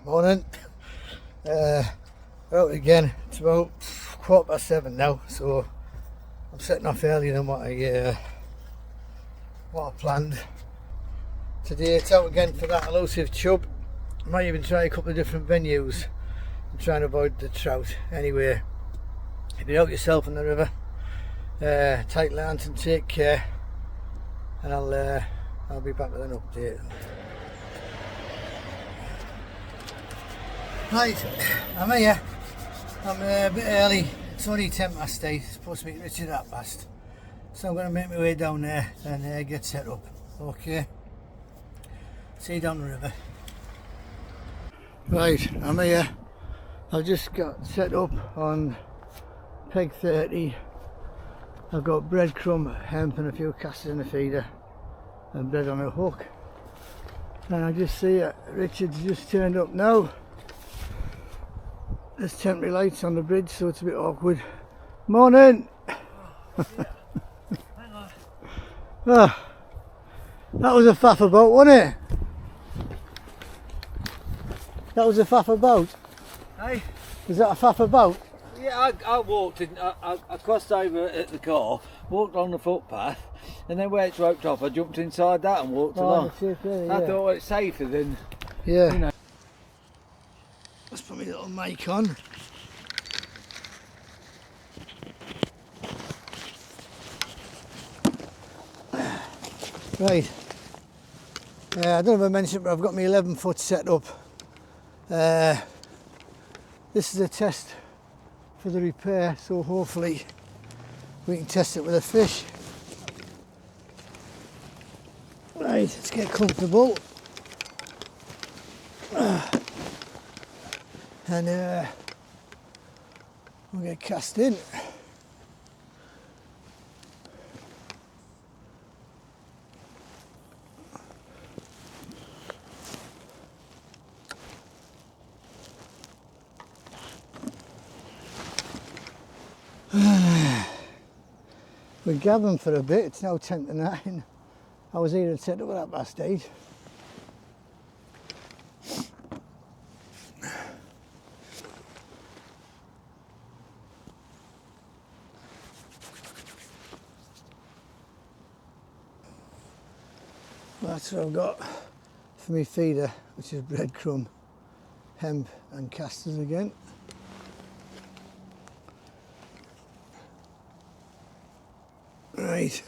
Morning. Out again. It's about 7:15 now, so I'm setting off earlier than what I planned. Today it's out again for that elusive chub. I might even try a couple of different venues and try and avoid the trout. Anyway, if you're out yourself in the river, tight lines and take care, and I'll be back with an update. Right, I'm here. I'm a bit early. It's only 8:10. It's supposed to be Richard at past. So I'm going to make my way down there and get set up. Okay. See you down the river. Right, I'm here. I've just got set up on peg 30. I've got breadcrumb, hemp and a few casters in the feeder and bread on a hook. And I just see Richard's just turned up now. There's temporary lights on the bridge, so it's a bit awkward. Morning! Oh, hang on. Oh, that was a faff about, wasn't it? That was a faff about. Hey? Was that a faff about? Yeah, I walked in, I crossed over at the car, walked on the footpath, and then where it's roped off, I jumped inside that and walked along. Yeah. I thought it's safer than, yeah. You know. Let's put my little mic on. Right. I don't know if I mentioned, but I've got my 11-foot set up. This is a test for the repair, so hopefully we can test it with a fish. Right, let's get comfortable. And we'll get cast in. We're gabbing for a bit. It's now 10 to 9. I was here and set up at 8:30. That's what I've got for my feeder, which is breadcrumb, hemp and casters again. Right,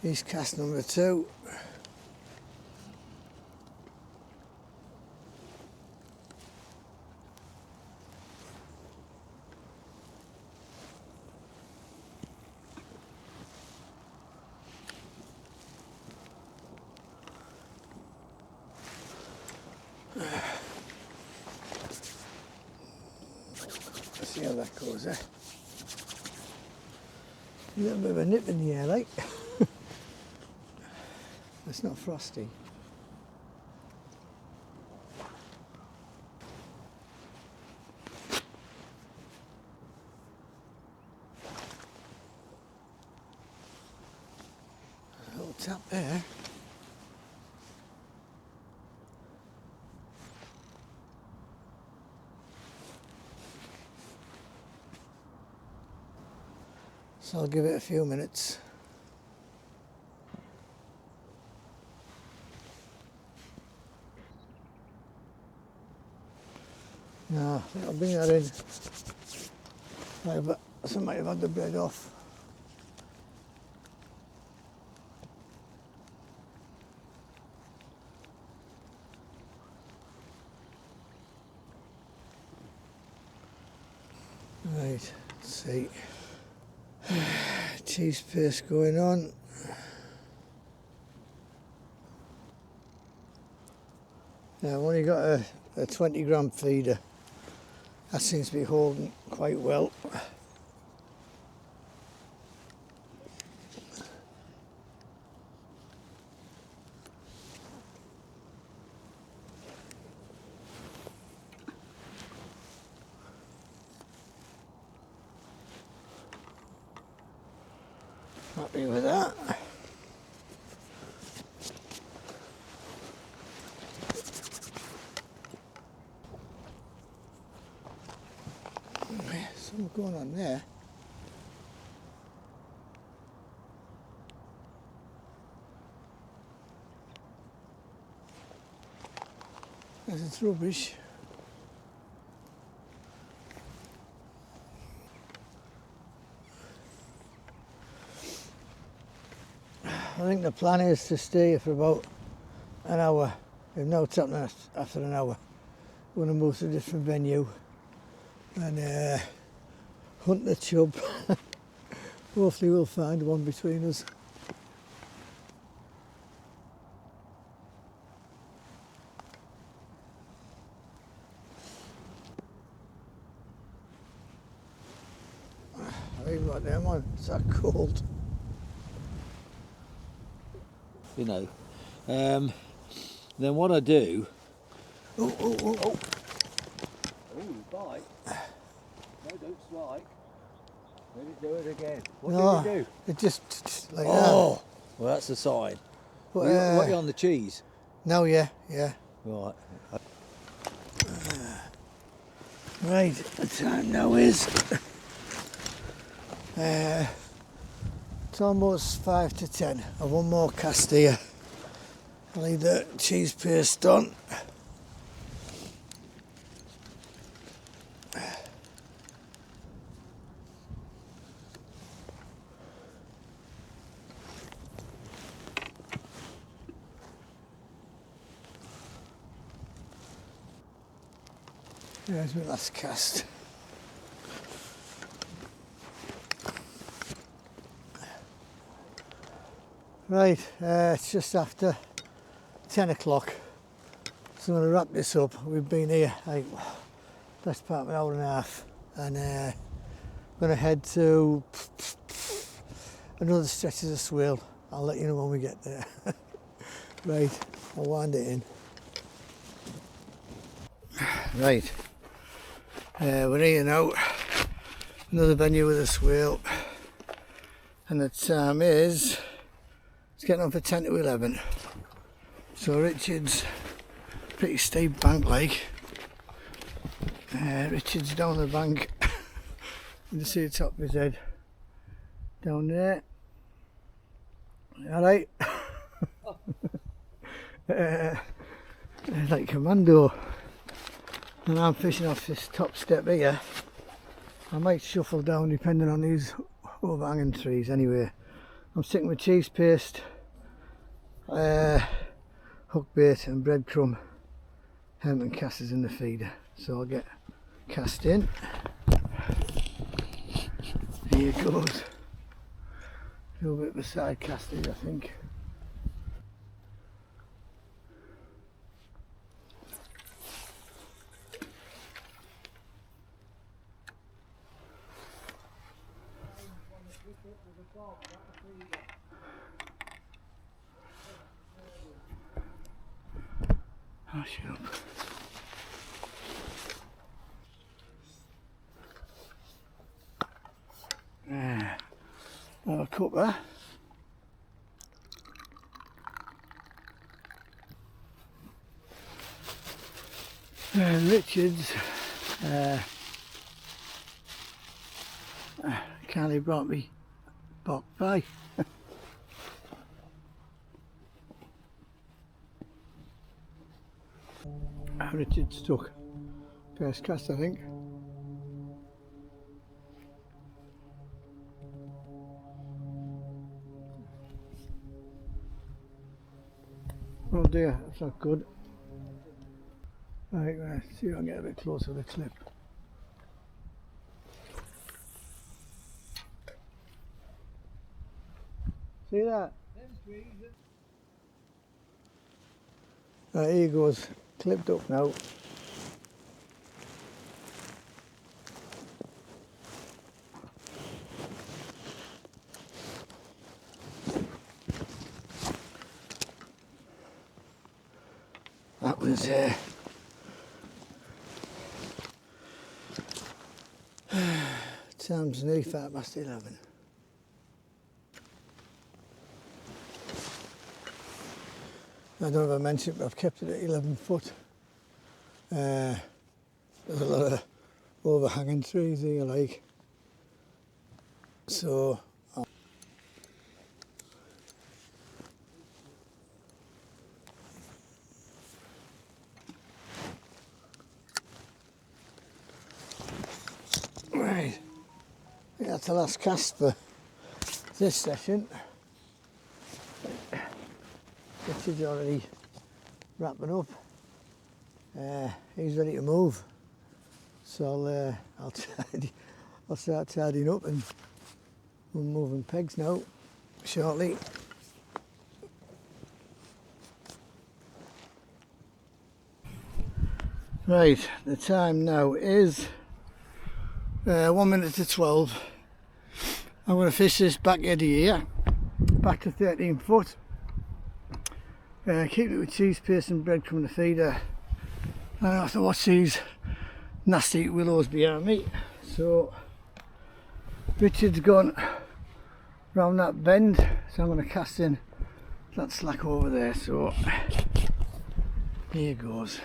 here's cast number 2. Let's see how that goes, eh? A little bit of a nip in the air, like. It's not frosty. A little tap there. So I'll give it a few minutes. No, I think I'll bring that in. I might have had the bread off. Right, let's see. Cheese paste going on. Now I've only got a 20 gram feeder. That seems to be holding quite well. Happy with that. something going on there. It's rubbish. I think the plan is to stay here for about an hour. If no it's happening after an hour, we're going to move to a different venue and hunt the chub. Hopefully we'll find one between us. I think what them on, it's that cold. You know. Then what I do. Oh. Oh, bite. No, don't strike. Let it do it again. What No, did it do? it just like Oh! Well, that's a sign. that. What are you on the cheese? No, yeah. Right. Right, the time now is it's almost 5 to 10. I've one more cast here. I'll leave the cheese paste on. There's my last cast. Right, it's just after 10 o'clock, so I'm going to wrap this up. We've been here like best part of an hour and a half, and I'm going to head to another stretch of the Swale. I'll let you know when we get there. Right, I'll wind it in. Right, we're here now, another venue with a Swale, and the time is, it's getting on for 10 to 11. So Richard's pretty steep bank like. Richard's down the bank. You can see the top of his head. Down there. Alright. Like commando. And I'm fishing off this top step here. I might shuffle down depending on these overhanging trees. Anyway, I'm sticking with cheese paste, hook bait and breadcrumb hermit casters in the feeder. So I'll get cast in. Here it goes. A little bit of a side cast here, I think. Oh, shut up. Another cuppa. And Richard's kindly brought me bok pie. Richard's took first cast, I think. Oh dear, that's not good. Right, let's see if I can get a bit closer to the clip. See that? Right, here goes, clipped up now. That was time's nearly 11:05. I don't know if I mentioned it, but I've kept it at 11 foot. There's a lot of overhanging trees here, like. So right, yeah, that's the last cast for this session. Which is already wrapping up. He's ready to move, so I'll start tidying up, and we're moving pegs now shortly. Right, the time now is 1 minute to 12. I'm going to fish this back eddy here, back to 13 foot. Keep it with cheese paste and bread from the feeder. I don't have to watch these nasty willows behind me. So Richard's gone round that bend, so I'm going to cast in that slack over there. So here goes.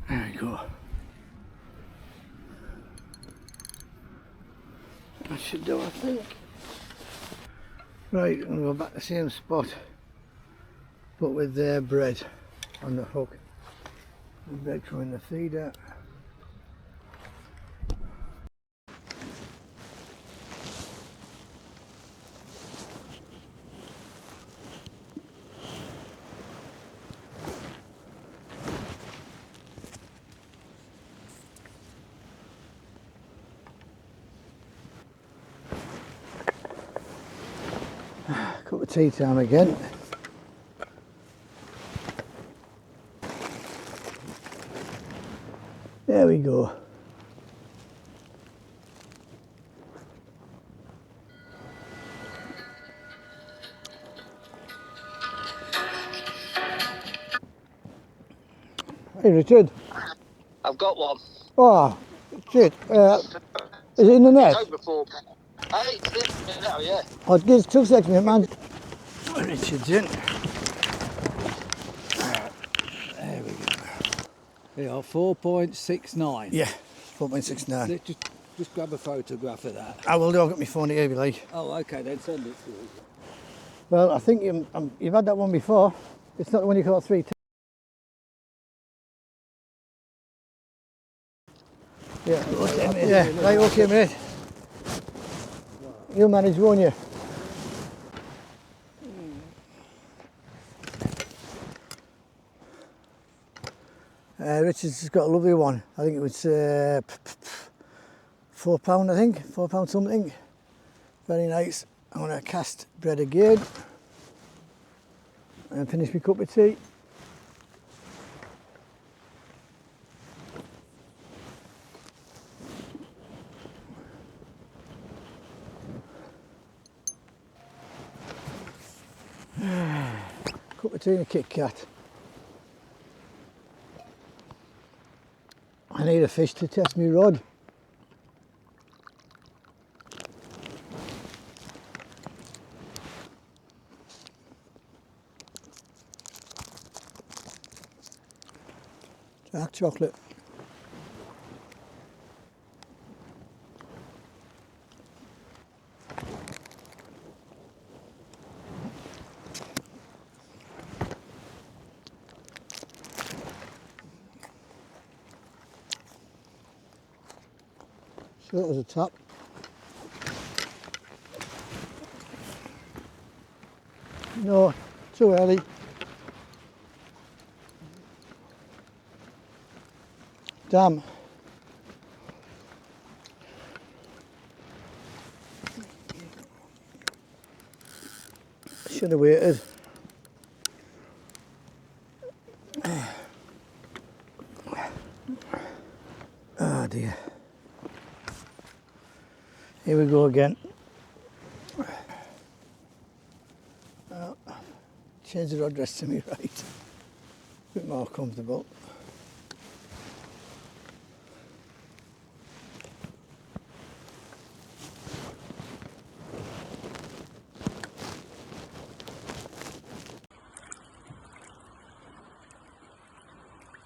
There we go. That should do, I think. Right, I'm going to go back to the same spot, but with their bread on the hook. The bread coming in the feeder. Cup of tea time again. There we go. Hey Richard. I've got one. Oh, shit. Is it in the net? It's over for. Hey, it's in there now, yeah. Oh, give us 2 seconds, man. Richard's in. There we go. They are 4.69. Yeah, 4.69. Let's just grab a photograph of that. I will do, I've got my phone here if you like. Oh, okay, then send it to us. Well, I think you've had that one before. It's not the one you caught 3 times. Yeah, okay, yeah, right, okay, mate. You'll manage, won't you? Richard's got a lovely one. I think it was £4, I think, £4 something. Very nice. I'm going to cast bread again and finish my cup of tea. Cup of tea and a Kit Kat. I need a fish to test my rod. Dark chocolate. So that was a tap. No, too early. Damn. Should have waited. Oh dear. Here we go again. Oh, change the rod rest to me right. A bit more comfortable.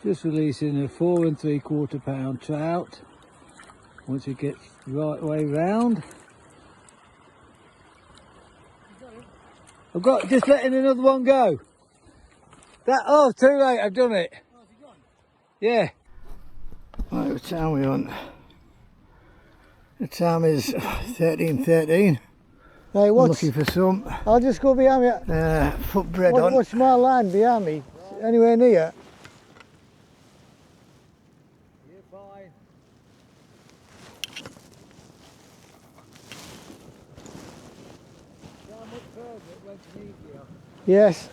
Just releasing a 4 3/4 pound trout. Once it gets the right way round. I've got just letting another one go. Oh, too late, I've done it. Yeah. Right, what time are we on? The time is 13:13. Right, I'm looking for some I'll just go behind me. foot bread on. What's my line behind me? Anywhere near? You're fine. How much further it went easier. Yes.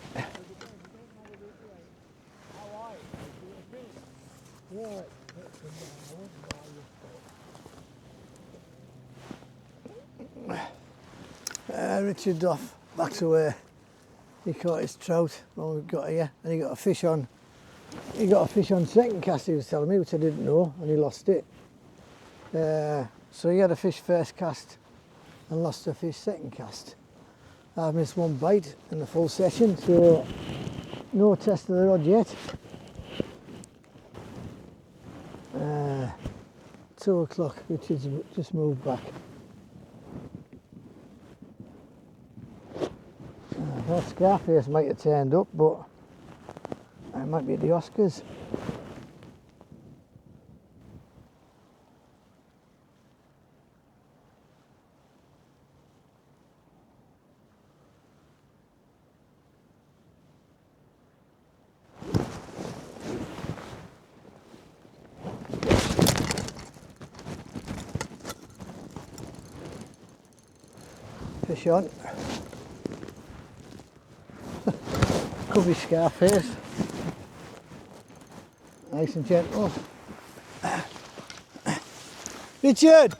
Richard off back to where he caught his trout when we got here, and he got a fish on. He got a fish on second cast, he was telling me, which I didn't know, and he lost it. So he had a fish first cast and lost a fish second cast. I've missed one bite in the full session, so no test of the rod yet. 2 o'clock, which is just moved back. I thought Scarface might have turned up, but it might be at the Oscars. Fish on. Could be Scarface. Nice and gentle. Richard!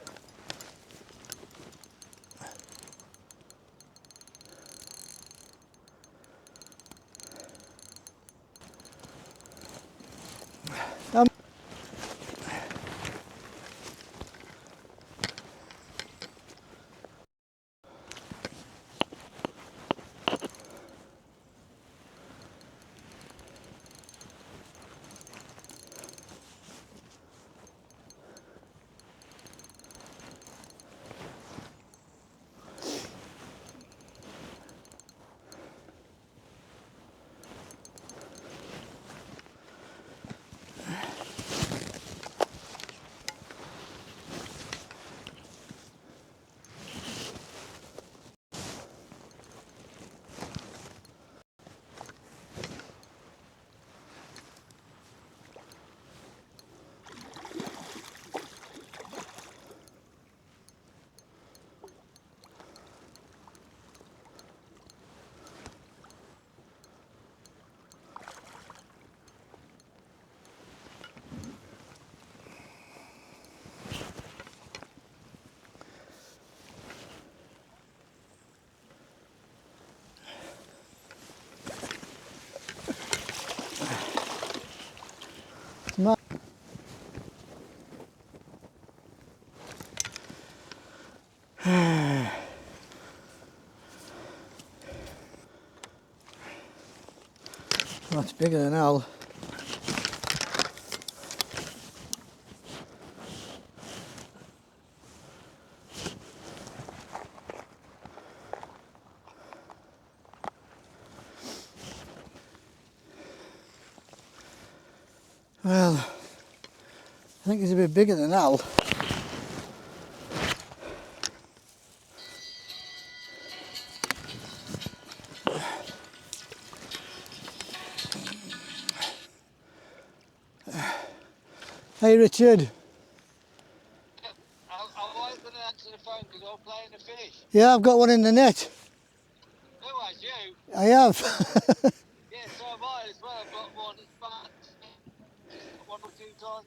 That's bigger than hell. Well, I think he's a bit bigger than Al. Hey Richard. I wasn't going to answer the phone because I'm playing a fish. Yeah, I've got one in the net. Who has you? I have. Yeah, so have I as well. I've got one back. Just 1 or 2 times.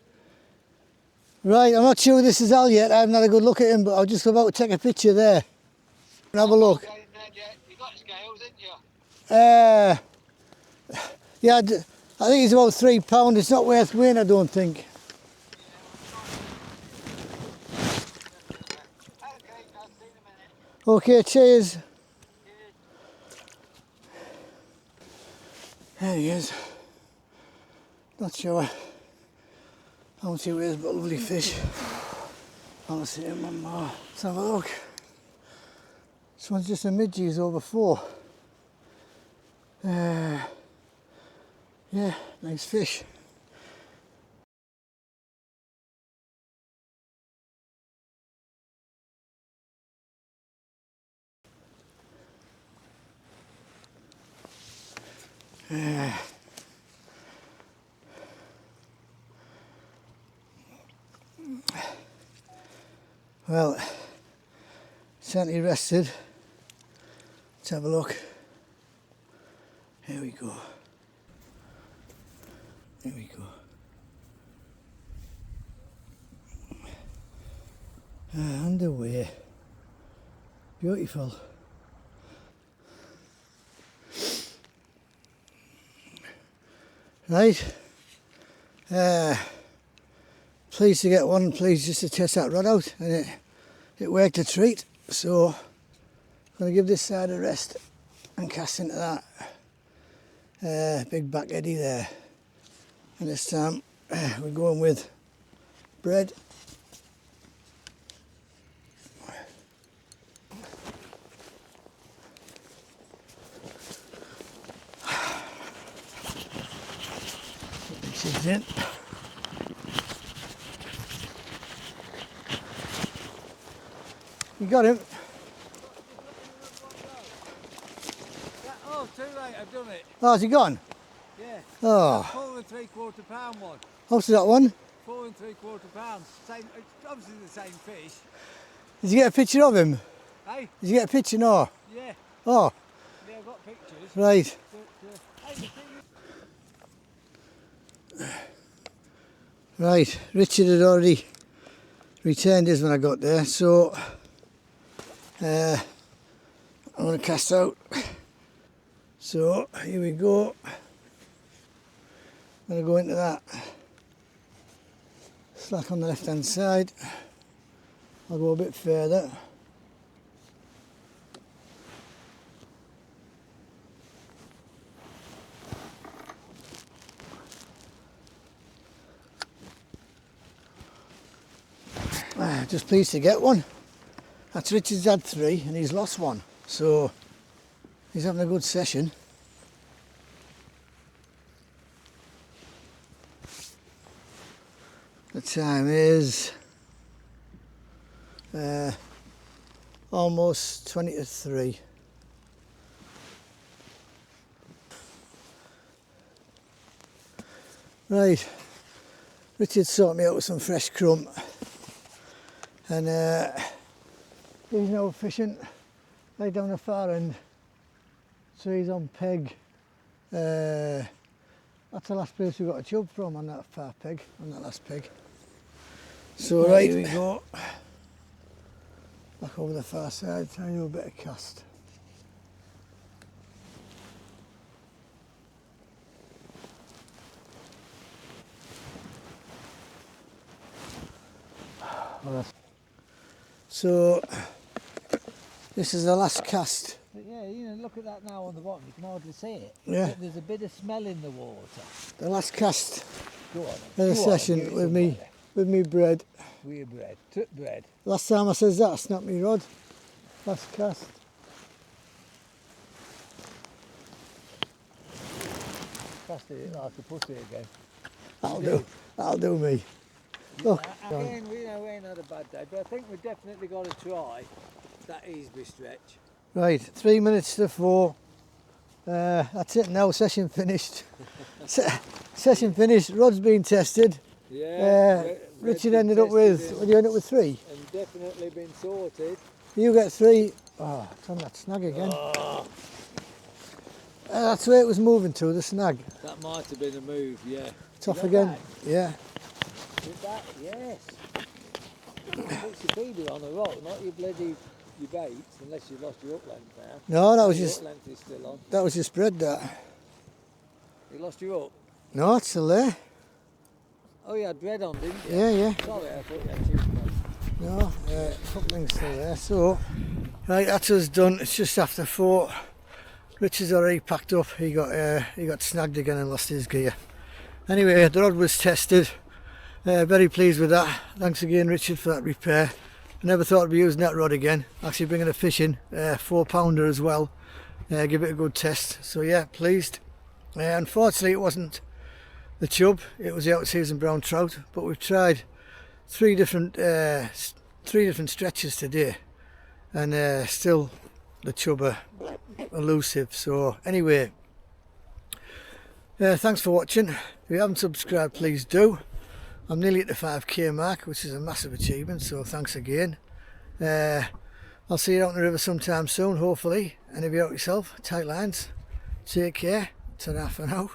Right, I'm not sure this is Al yet. I haven't had a good look at him, but I'll just about to take a picture there and have a look. Okay, then, yeah. You got scales, didn't you? Yeah, I think he's about £3. It's not worth weighing, I don't think. Okay, I'll see you in a minute. Okay, cheers. Cheers. There he is. Not sure how much it weighs, but lovely fish. I'll see him one more. Let's have a look. This one's just a midgie, he's over 4. Yeah, nice fish. Well, certainly rested. Let's have a look. Here we go. Here we go. Underway. Beautiful. Right. Pleased to get one, pleased just to test that rod out, and it worked a treat, so I'm going to give this side a rest and cast into that big back eddy there. And this time we're going with bread. She's in. You got him? Oh, too late, I've done it. Oh, has he gone? Yeah. Oh. 4 3/4 pound one. How's that one? 4 3/4 pounds. Same, it's obviously the same fish. Did you get a picture of him? Hey? Did you get a picture? No. Yeah. Oh, Yeah, I've got pictures. right. But, hey, the thing is- Right, Richard had already returned his when I got there, so I'm going to cast out. So here we go. I'm going to go into that slack on the left hand side. I'll go a bit further. Just pleased to get one. That's Richard's had 3 and he's lost 1, so he's having a good session. The time is almost 20 to 3. Right, Richard sorted me out with some fresh crumb. And he's now fishing right down the far end, so he's on peg. That's the last place we got a chub from, on that far peg, on that last peg. So right, here we go, back over the far side, trying to do a bit of cast. Well, that's so this is the last cast. But yeah, you know, look at that now on the bottom, you can hardly see it. Yeah. But there's a bit of smell in the water. The last cast Go on. of the Go on, session give it with somebody. me bread. With your bread. Took bread. Last time I says that, I snapped me rod. Last cast. Casted it like a pussy again. That'll do me. Look. Again, we ain't had a bad day, but I think we've definitely got to try that Easby stretch. Right, 3 minutes to 4. That's it now, session finished. Session finished, rod's been tested. Yeah. Richard ended up with, what did you end up with 3? And definitely been sorted. You get 3. Oh, it's on that snag again. Oh, That's where it was moving to, the snag. that might have been a move, yeah. It's off that again. right? Yeah. Is that? Yes. Puts your feeder on a rock, not your bloody your baits, unless you've lost your hook length now. No, that was Your just hook length is still on. that was just bread that. You lost your hook? No, it's still there. Oh, you had bread on, didn't you? Yeah, yeah. Sorry, I thought you had chips on. No, coupling's still there. So, right, that's us done. It's just after 4. Richard's already packed up. He got snagged again and lost his gear. Anyway, the rod was tested. Very pleased with that. Thanks again, Richard, for that repair. I never thought I'd be using that rod again. Actually bringing a fish in, 4-pounder as well. Give it a good test. So yeah, pleased. Unfortunately, it wasn't the chub, it was the out-of-season brown trout. But we've tried three different stretches today, and still the chub are elusive. So anyway, thanks for watching. If you haven't subscribed, please do. I'm nearly at the 5k mark, which is a massive achievement, so thanks again. I'll see you out in the river sometime soon, hopefully. And if you're out yourself, tight lines. Take care. Ta-ra for now.